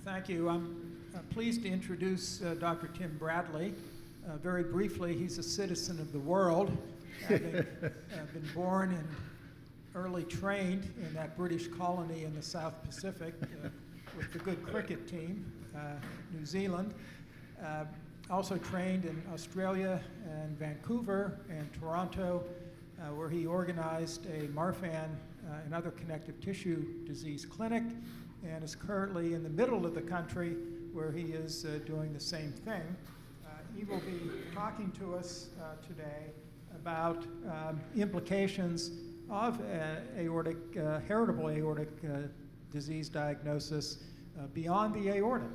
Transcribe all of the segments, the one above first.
Thank you. I'm pleased to introduce Dr. Tim Bradley. Very briefly, he's a citizen of the world, having been born and early trained in that British colony in the South Pacific with the good cricket team, New Zealand. Also trained in Australia and Vancouver and Toronto, where he organized a Marfan and other connective tissue disease clinic, and is currently in the middle of the country where he is doing the same thing. He will be talking to us today about implications of heritable aortic disease diagnosis beyond the aorta.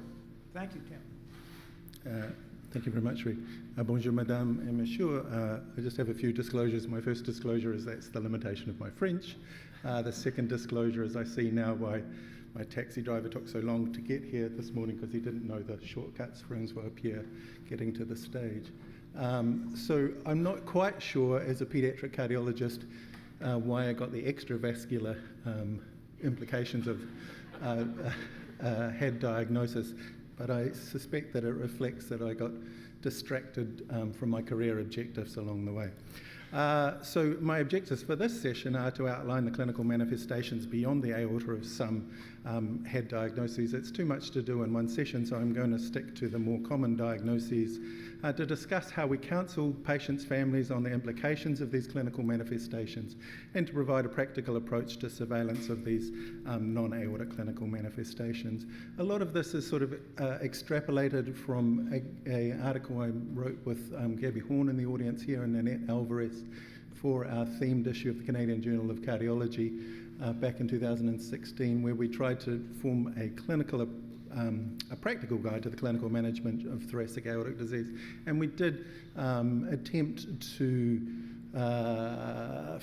Thank you, Tim. Thank you very much, Rick. Bonjour, Madame et Monsieur. I just have a few disclosures. My first disclosure is that's the limitation of my French. The second disclosure is I see now why my taxi driver took so long to get here this morning, because he didn't know the shortcuts for Pierre getting to the stage. So I'm not quite sure, as a pediatric cardiologist, why I got the extravascular implications of HAD diagnosis, but I suspect that it reflects that I got distracted from my career objectives along the way. So my objectives for this session are to outline the clinical manifestations beyond the aorta of some HAD diagnoses. It's too much to do in one session, so I'm going to stick to the more common diagnoses to discuss how we counsel patients' families on the implications of these clinical manifestations, and to provide a practical approach to surveillance of these non-aortic clinical manifestations. A lot of this is sort of extrapolated from an article I wrote with Gabby Horn in the audience here and Nanette Alvarez for our themed issue of the Canadian Journal of Cardiology back in 2016, where we tried to form a practical guide to the clinical management of thoracic aortic disease. And we did attempt to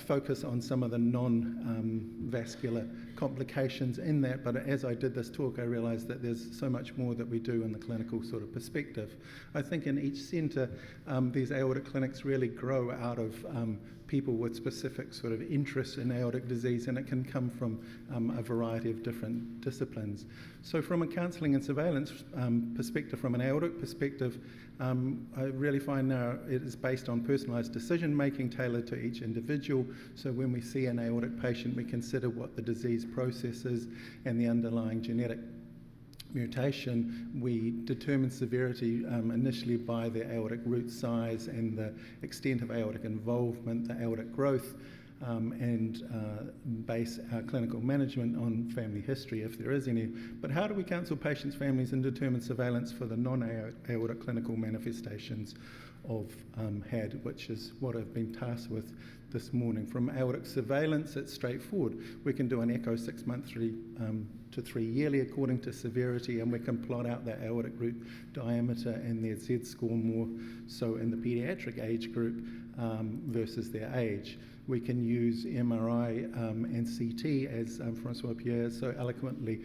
focus on some of the non-vascular complications in that, but as I did this talk, I realized that there's so much more that we do in the clinical sort of perspective. I think in each center, these aortic clinics really grow out of people with specific sort of interests in aortic disease, and it can come from a variety of different disciplines. So from a counselling and surveillance perspective, from an aortic perspective, I really find now it is based on personalised decision making tailored to each individual. So when we see an aortic patient, we consider what the disease process is and the underlying genetic mutation. We determine severity initially by the aortic root size and the extent of aortic involvement, the aortic growth, and base our clinical management on family history, if there is any. But how do we counsel patients' families and determine surveillance for the non-aortic clinical manifestations of HAD, which is what I've been tasked with this morning? From aortic surveillance, it's straightforward. We can do an echo 6 monthly to 3 yearly according to severity, and we can plot out the aortic root diameter and their Z-score more so in the pediatric age group versus their age. We can use MRI and CT, as Francois Pierre so eloquently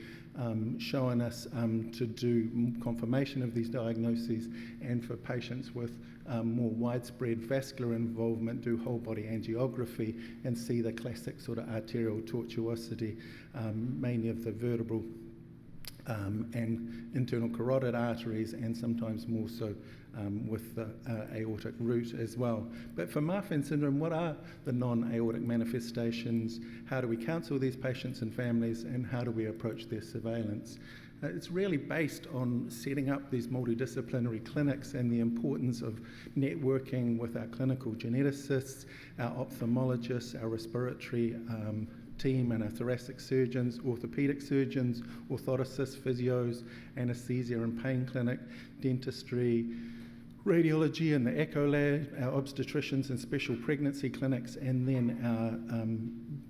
shown us, to do confirmation of these diagnoses, and for patients with more widespread vascular involvement, do whole body angiography and see the classic sort of arterial tortuosity, mainly of the vertebral and internal carotid arteries, and sometimes more so with the aortic root as well. But for Marfan syndrome, what are the non-aortic manifestations? How do we counsel these patients and families, and how do we approach their surveillance? It's really based on setting up these multidisciplinary clinics and the importance of networking with our clinical geneticists, our ophthalmologists, our respiratory team, and our thoracic surgeons, orthopedic surgeons, orthoticists, physios, anesthesia and pain clinic, dentistry, radiology and the echo lab, our obstetricians and special pregnancy clinics, and then our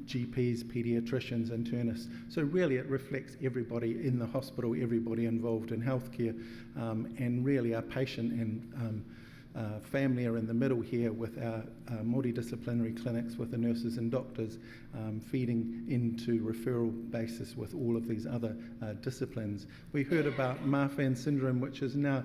GPs, pediatricians, internists. So really it reflects everybody in the hospital, everybody involved in healthcare, and really our patient and family are in the middle here with our multidisciplinary clinics with the nurses and doctors feeding into referral basis with all of these other disciplines. We heard about Marfan syndrome, which is now,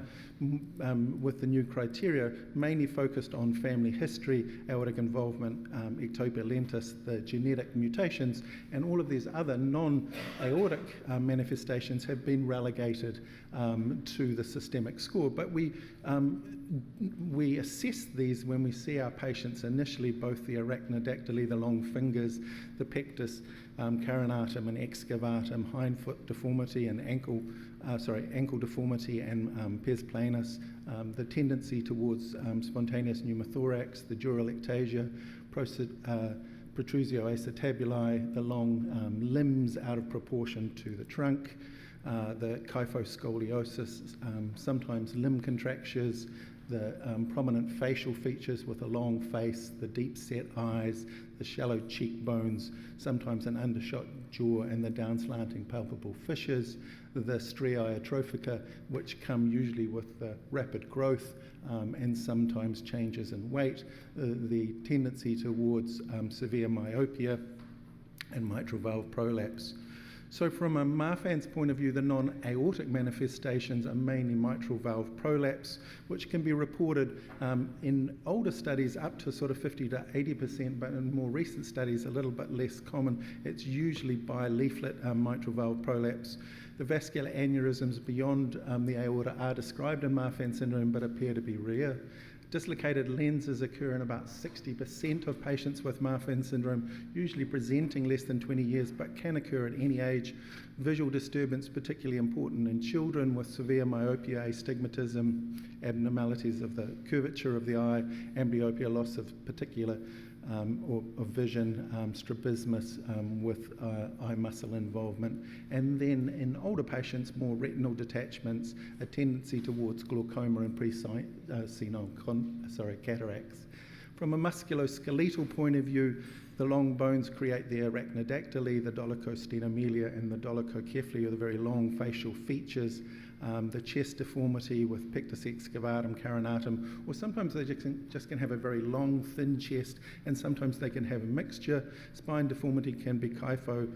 with the new criteria, mainly focused on family history, aortic involvement, ectopia lentis, the genetic mutations, and all of these other non-aortic manifestations have been relegated to the systemic score. But we assess these when we see our patients initially, both the arachnodactyly, the long fingers, the pectus carinatum and excavatum, hindfoot deformity and ankle deformity and pes planus, the tendency towards spontaneous pneumothorax, the dural ectasia, protrusio acetabuli, the long limbs out of proportion to the trunk, the kyphoscoliosis, sometimes limb contractures, the prominent facial features with a long face, the deep-set eyes, the shallow cheekbones, sometimes an undershot jaw, and the down-slanting palpable fissures, the striae atrophica, which come usually with the rapid growth and sometimes changes in weight, the tendency towards severe myopia and mitral valve prolapse. So from a Marfan's point of view, the non-aortic manifestations are mainly mitral valve prolapse, which can be reported in older studies up to sort of 50 to 80%, but in more recent studies a little bit less common. It's usually bileaflet mitral valve prolapse. The vascular aneurysms beyond the aorta are described in Marfan syndrome but appear to be rare. Dislocated lenses occur in about 60% of patients with Marfan syndrome, usually presenting less than 20 years, but can occur at any age. Visual disturbance, particularly important in children with severe myopia, astigmatism, abnormalities of the curvature of the eye, amblyopia, loss of particular or of vision, strabismus with eye muscle involvement, and then in older patients, more retinal detachments, a tendency towards glaucoma and pre-senile cataracts. From a musculoskeletal point of view, the long bones create the arachnodactyly, the dolichostenomelia and the dolichocephaly are the very long facial features, the chest deformity with pectus excavatum, carinatum, or sometimes they just can have a very long, thin chest, and sometimes they can have a mixture. Spine deformity can be kyphosis,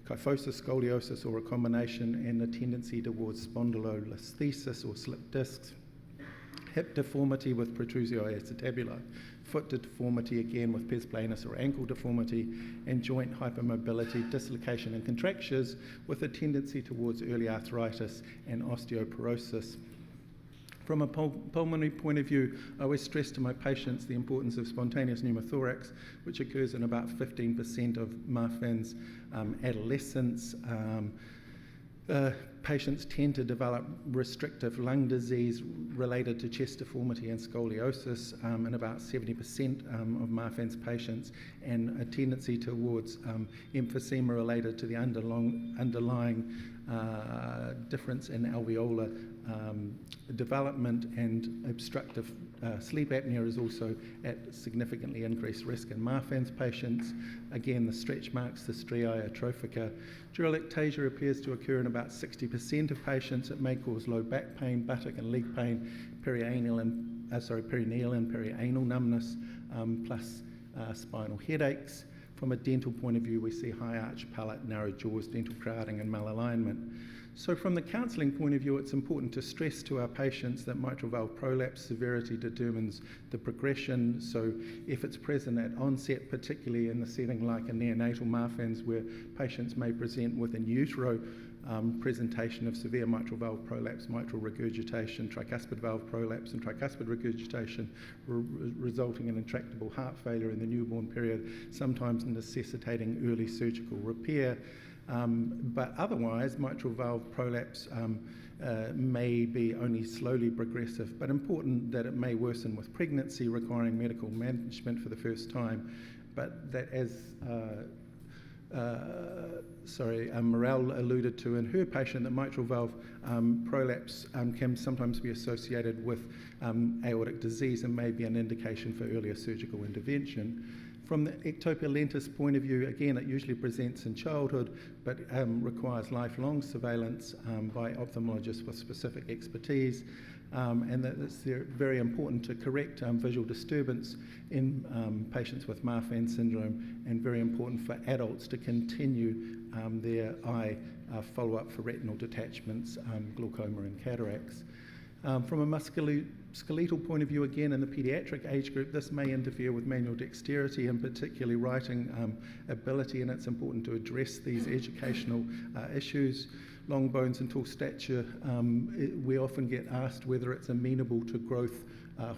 scoliosis, or a combination, and a tendency towards spondylolisthesis or slip discs. Hip deformity with protrusio acetabuli, foot deformity again with pes planus or ankle deformity, and joint hypermobility, dislocation and contractures with a tendency towards early arthritis and osteoporosis. From a pulmonary point of view, I always stress to my patients the importance of spontaneous pneumothorax, which occurs in about 15% of Marfan's adolescents. Patients tend to develop restrictive lung disease related to chest deformity and scoliosis in about 70% of Marfan's patients, and a tendency towards emphysema related to the underlying difference in alveolar development, and obstructive sleep apnea is also at significantly increased risk in Marfan's patients. Again, the stretch marks, the striae atrophica. Dural ectasia appears to occur in about 60% of patients. It may cause low back pain, buttock and leg pain, perineal and perianal numbness, plus spinal headaches. From a dental point of view, we see high arch palate, narrow jaws, dental crowding and malalignment. So from the counselling point of view, it's important to stress to our patients that mitral valve prolapse severity determines the progression. So if it's present at onset, particularly in the setting like a neonatal Marfan's, where patients may present with in utero presentation of severe mitral valve prolapse, mitral regurgitation, tricuspid valve prolapse and tricuspid regurgitation, resulting in intractable heart failure in the newborn period, sometimes necessitating early surgical repair. But otherwise, mitral valve prolapse may be only slowly progressive, but important that it may worsen with pregnancy, requiring medical management for the first time, but that as Morel alluded to in her patient, that mitral valve prolapse can sometimes be associated with aortic disease and may be an indication for earlier surgical intervention. From the ectopia lentis point of view, again, it usually presents in childhood, but requires lifelong surveillance by ophthalmologists with specific expertise, and that it's very important to correct visual disturbance in patients with Marfan syndrome, and very important for adults to continue their eye follow-up for retinal detachments, glaucoma and cataracts. From a musculoskeletal point of view, again, in the pediatric age group, this may interfere with manual dexterity and particularly writing ability, and it's important to address these educational issues. Long bones and tall stature, we often get asked whether it's amenable to growth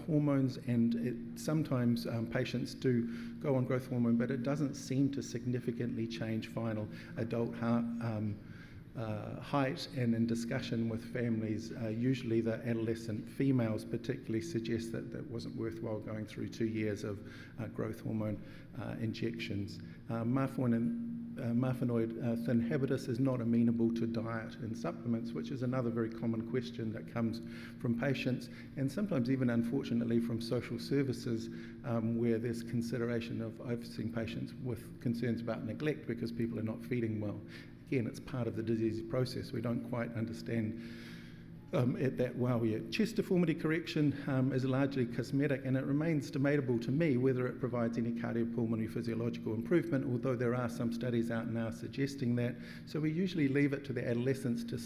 hormones, and sometimes patients do go on growth hormone, but it doesn't seem to significantly change final adult height, and in discussion with families, usually the adolescent females particularly suggest that that wasn't worthwhile going through 2 years of growth hormone injections. Marfanoid thin habitus is not amenable to diet and supplements, which is another very common question that comes from patients, and sometimes even unfortunately from social services, where there's consideration of, I've seen patients with concerns about neglect because people are not feeding well. Again, it's part of the disease process. We don't quite understand it that well yet. Chest deformity correction is largely cosmetic, and it remains debatable to me whether it provides any cardiopulmonary physiological improvement, although there are some studies out now suggesting that. So we usually leave it to the adolescents to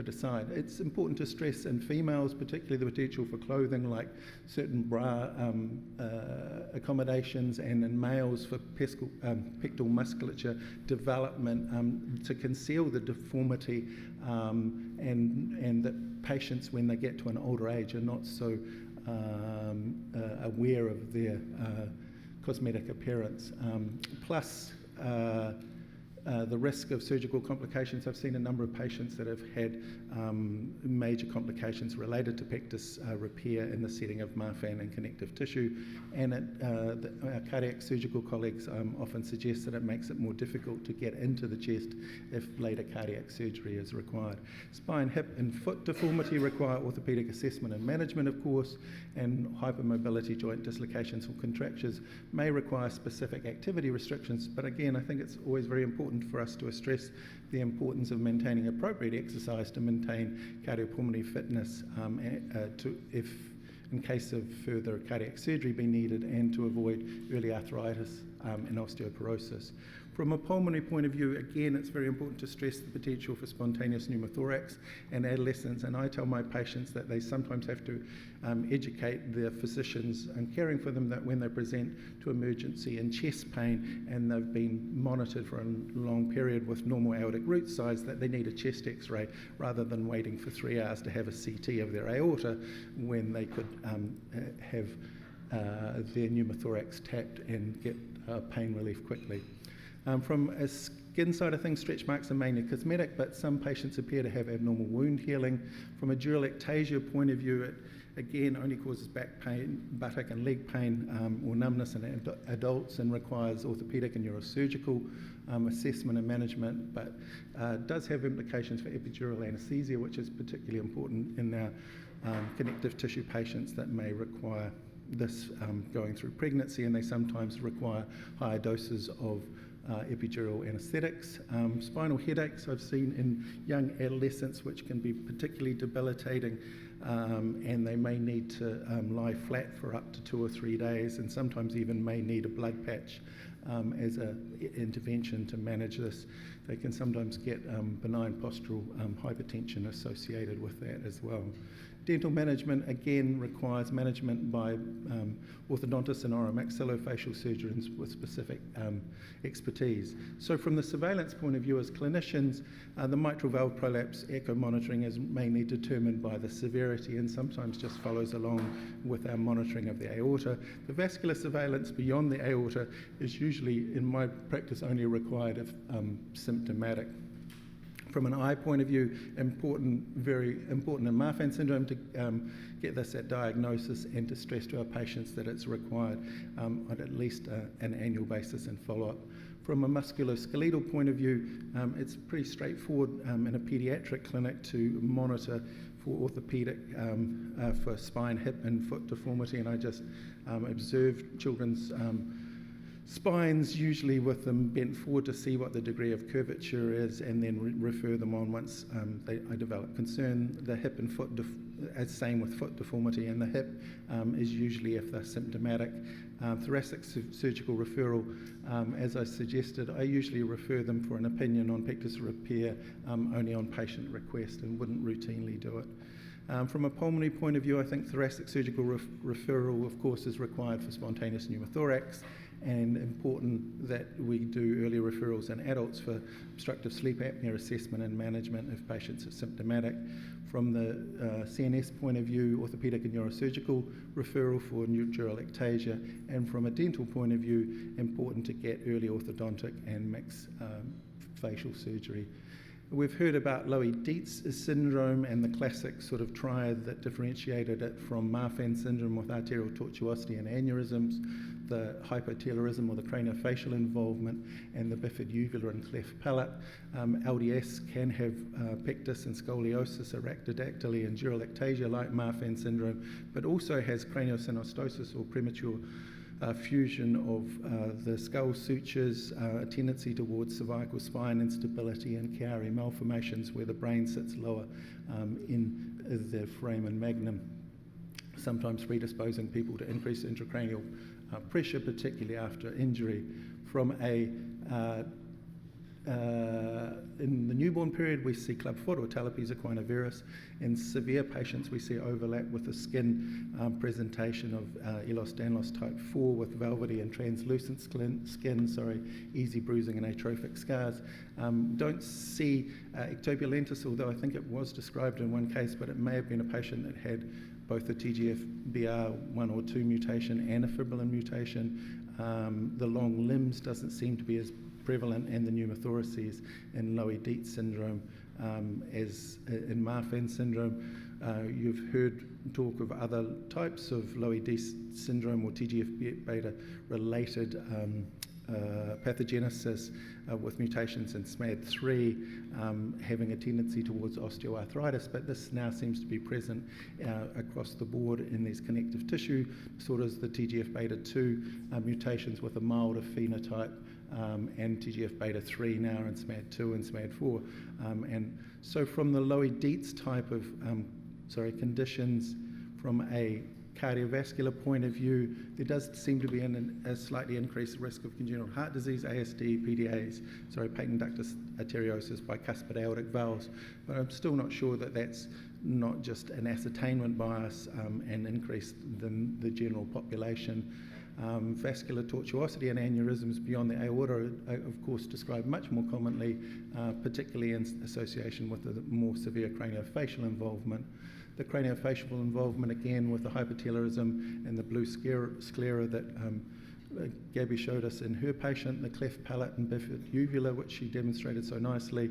decide. It's important to stress in females, particularly the potential for clothing like certain bra accommodations, and in males for pectoral musculature development to conceal the deformity, and that patients, when they get to an older age, are not so aware of their cosmetic appearance. Plus, the risk of surgical complications. I've seen a number of patients that have had major complications related to pectus repair in the setting of Marfan and connective tissue, and our cardiac surgical colleagues often suggest that it makes it more difficult to get into the chest if later cardiac surgery is required. Spine, hip and foot deformity require orthopaedic assessment and management, of course, and hypermobility joint dislocations or contractures may require specific activity restrictions, but again, I think it's always very important for us to stress the importance of maintaining appropriate exercise to maintain cardiopulmonary fitness if in case of further cardiac surgery be needed, and to avoid early arthritis and osteoporosis. From a pulmonary point of view, again, it's very important to stress the potential for spontaneous pneumothorax in adolescents, and I tell my patients that they sometimes have to educate their physicians and caring for them that when they present to emergency and chest pain and they've been monitored for a long period with normal aortic root size, that they need a chest x-ray rather than waiting for 3 hours to have a CT of their aorta, when they could have their pneumothorax tapped and get pain relief quickly. From a skin side of things, stretch marks are mainly cosmetic, but some patients appear to have abnormal wound healing. From a dural ectasia point of view, it again only causes back pain, buttock and leg pain or numbness in adults, and requires orthopaedic and neurosurgical assessment and management, but does have implications for epidural anesthesia, which is particularly important in our connective tissue patients that may require this going through pregnancy, and they sometimes require higher doses of epidural anesthetics. Spinal headaches I've seen in young adolescents, which can be particularly debilitating, and they may need to lie flat for up to 2 or 3 days, and sometimes even may need a blood patch as an intervention to manage this. They can sometimes get benign postural hypertension associated with that as well. Dental management, again, requires management by orthodontists and oromaxillofacial surgeons with specific expertise. So from the surveillance point of view as clinicians, the mitral valve prolapse echo monitoring is mainly determined by the severity and sometimes just follows along with our monitoring of the aorta. The vascular surveillance beyond the aorta is usually, in my practice, only required if symptomatic. From an eye point of view, very important in Marfan syndrome to get this at diagnosis and to stress to our patients that it's required on at least an annual basis and follow-up. From a musculoskeletal point of view, it's pretty straightforward in a pediatric clinic to monitor for orthopedic, for spine, hip and foot deformity, and I just observed children's spines, usually with them bent forward to see what the degree of curvature is, and then refer them on once I develop concern. The hip and foot, same with foot deformity, and the hip is usually if they're symptomatic. Thoracic surgical referral, as I suggested, I usually refer them for an opinion on pectus repair only on patient request and wouldn't routinely do it. From a pulmonary point of view, I think thoracic surgical referral, of course, is required for spontaneous pneumothorax, and important that we do early referrals in adults for obstructive sleep apnea assessment and management if patients are symptomatic. From the CNS point of view, orthopaedic and neurosurgical referral for dural ectasia, and from a dental point of view, important to get early orthodontic and mixed facial surgery. We've heard about Loeys-Dietz syndrome and the classic sort of triad that differentiated it from Marfan syndrome with arterial tortuosity and aneurysms, the hypotelerism or the craniofacial involvement, and the bifid uvular and cleft palate. LDS can have pectus and scoliosis, arachnodactyly and dural ectasia like Marfan syndrome, but also has craniosynostosis or premature fusion of the skull sutures, a tendency towards cervical spine instability, and Chiari malformations where the brain sits lower in the foramen magnum, sometimes predisposing people to increased intracranial pressure, particularly after injury. From a in the newborn period, we see clubfoot or talipes equinovarus. In severe patients, we see overlap with the skin presentation of Ehlers-Danlos type 4 with velvety and translucent skin, easy bruising and atrophic scars. Don't see ectopulentus, although I think it was described in one case, but it may have been a patient that had both a TGF-BR1 or 2 mutation and a fibrillin mutation. The long limbs doesn't seem to be as prevalent, and the pneumothoraces in Loeys-Dietz syndrome as in Marfan syndrome. You've heard talk of other types of Loeys-Dietz syndrome or TGF-beta related pathogenesis with mutations in SMAD3 having a tendency towards osteoarthritis, but this now seems to be present across the board in these connective tissue disorders, the TGF-beta 2 mutations with a milder phenotype, and TGF-beta 3 now in SMAD2 and SMAD4. And so from the Loeys-Dietz type of conditions, from a cardiovascular point of view, there does seem to be a slightly increased risk of congenital heart disease, ASD, PDAs, patent ductus arteriosus, bicuspid aortic valves, but I'm still not sure that that's not just an ascertainment bias and increase than the general population. Vascular tortuosity and aneurysms beyond the aorta are, of course, described much more commonly, particularly in association with the more severe craniofacial involvement. The craniofacial involvement, again, with the hypotelerism and the blue sclera that Gabby showed us in her patient, the cleft palate and bifid uvula, which she demonstrated so nicely,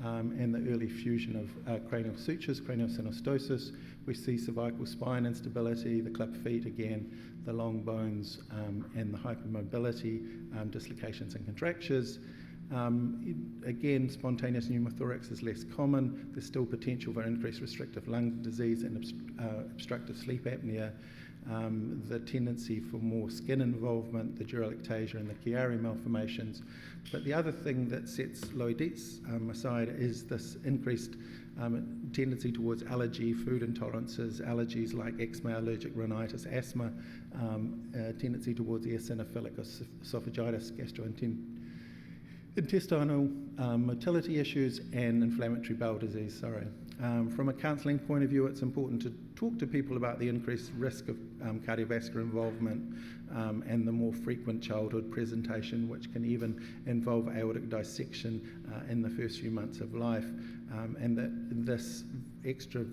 and the early fusion of cranial sutures, craniosynostosis. We see cervical spine instability, the club feet again, the long bones, and the hypermobility, dislocations and contractures. Again, spontaneous pneumothorax is less common. There's still potential for increased restrictive lung disease and obstructive sleep apnea. The tendency for more skin involvement, the dural ectasia and the Chiari malformations. But the other thing that sets Loeys-Dietz aside is this increased tendency towards allergy, food intolerances, allergies like eczema, allergic rhinitis, asthma, tendency towards eosinophilic esophagitis, gastrointestinal motility issues, and inflammatory bowel disease, From a counselling point of view, it's important to talk to people about the increased risk of cardiovascular involvement and the more frequent childhood presentation, which can even involve aortic dissection in the first few months of life, and that this extra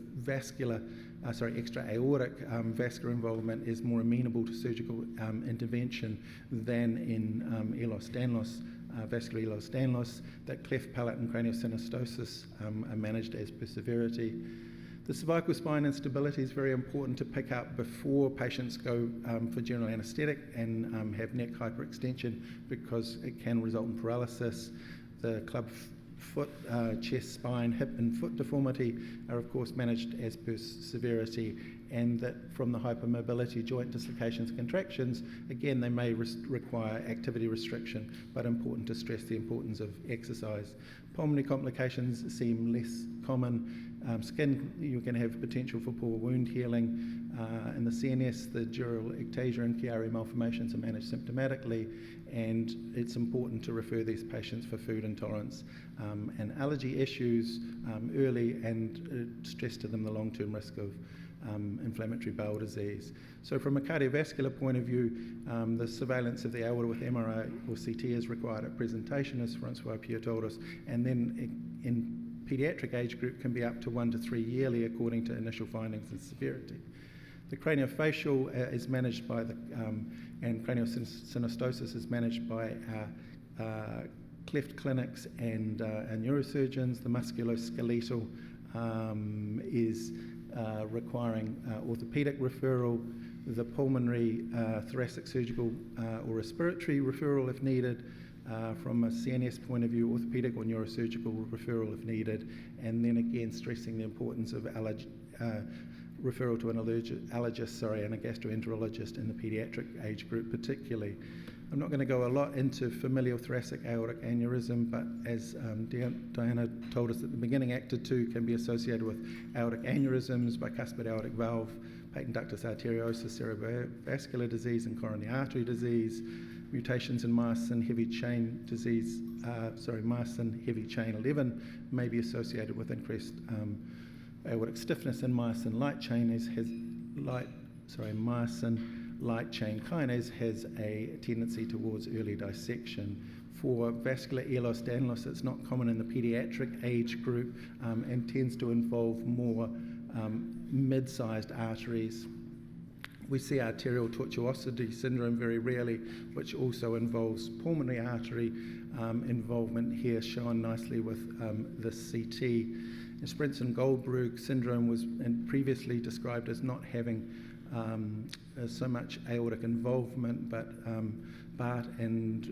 aortic vascular involvement is more amenable to surgical intervention than in Ehlers-Danlos, vascular Ehlers-Danlos, that cleft palate and craniosynostosis are managed as per severity. The cervical spine instability is very important to pick up before patients go for general anaesthetic and have neck hyperextension, because it can result in paralysis. The club foot, chest, spine, hip and foot deformity are of course managed as per severity, and that from the hypermobility, joint dislocations, contractions, again they may require activity restriction, but important to stress the importance of exercise. Pulmonary complications seem less common. Skin, you're going to have potential for poor wound healing. In the CNS, the dural ectasia and Chiari malformations are managed symptomatically, and it's important to refer these patients for food intolerance and allergy issues early, and stress to them the long-term risk of inflammatory bowel disease. So from a cardiovascular point of view, the surveillance of the aorta with MRI or CT is required at presentation, as Francois Pierre told us, and then in pediatric age group can be up to 1 to 3 yearly according to initial findings and severity. The craniofacial is managed by and craniosynostosis is managed by cleft clinics and neurosurgeons. The musculoskeletal is requiring orthopedic referral. The pulmonary, thoracic, surgical or respiratory referral if needed. From a CNS point of view, orthopedic or neurosurgical referral if needed, and then again stressing the importance of referral to an allergist and a gastroenterologist in the pediatric age group particularly. I'm not going to go a lot into familial thoracic aortic aneurysm, but as Diana told us at the beginning, ACTA 2 can be associated with aortic aneurysms, bicuspid aortic valve, patent ductus arteriosus, cerebrovascular disease, and coronary artery disease. Mutations in myosin heavy chain disease, myosin heavy chain 11 may be associated with increased aortic stiffness, and myosin light chain myosin light chain kinase has a tendency towards early dissection. For vascular Ehlers-Danlos, it's not common in the pediatric age group and tends to involve more mid-sized arteries. We see arterial tortuosity syndrome very rarely, which also involves pulmonary artery involvement here, shown nicely with the CT. Sprinson-Goldberg syndrome was previously described as not having so much aortic involvement, but Bart and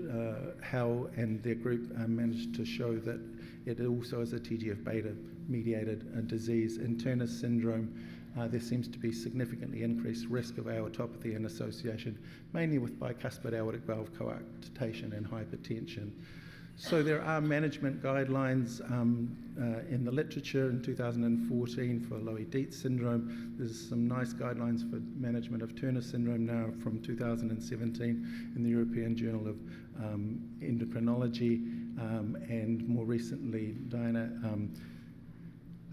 Howell and their group managed to show that it also is a TGF-beta mediated disease. In Turner syndrome, there seems to be significantly increased risk of aortopathy in association, mainly with bicuspid aortic valve coarctation and hypertension. So there are management guidelines in the literature in 2014 for Loeys-Dietz syndrome. There's some nice guidelines for management of Turner syndrome now from 2017 in the European Journal of Endocrinology, and more recently Diana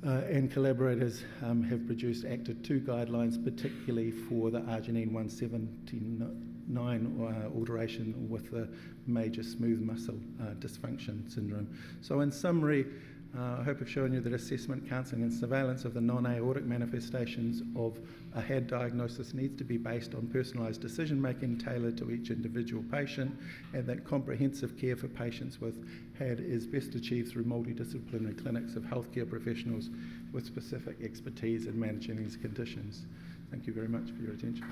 and collaborators have produced ACTA 2 guidelines, particularly for the arginine 179 alteration with the major smooth muscle dysfunction syndrome. So in summary, I hope I've shown you that assessment, counselling and surveillance of the non-aortic manifestations of a HAD diagnosis needs to be based on personalised decision making tailored to each individual patient, and that comprehensive care for patients with HAD is best achieved through multidisciplinary clinics of healthcare professionals with specific expertise in managing these conditions. Thank you very much for your attention.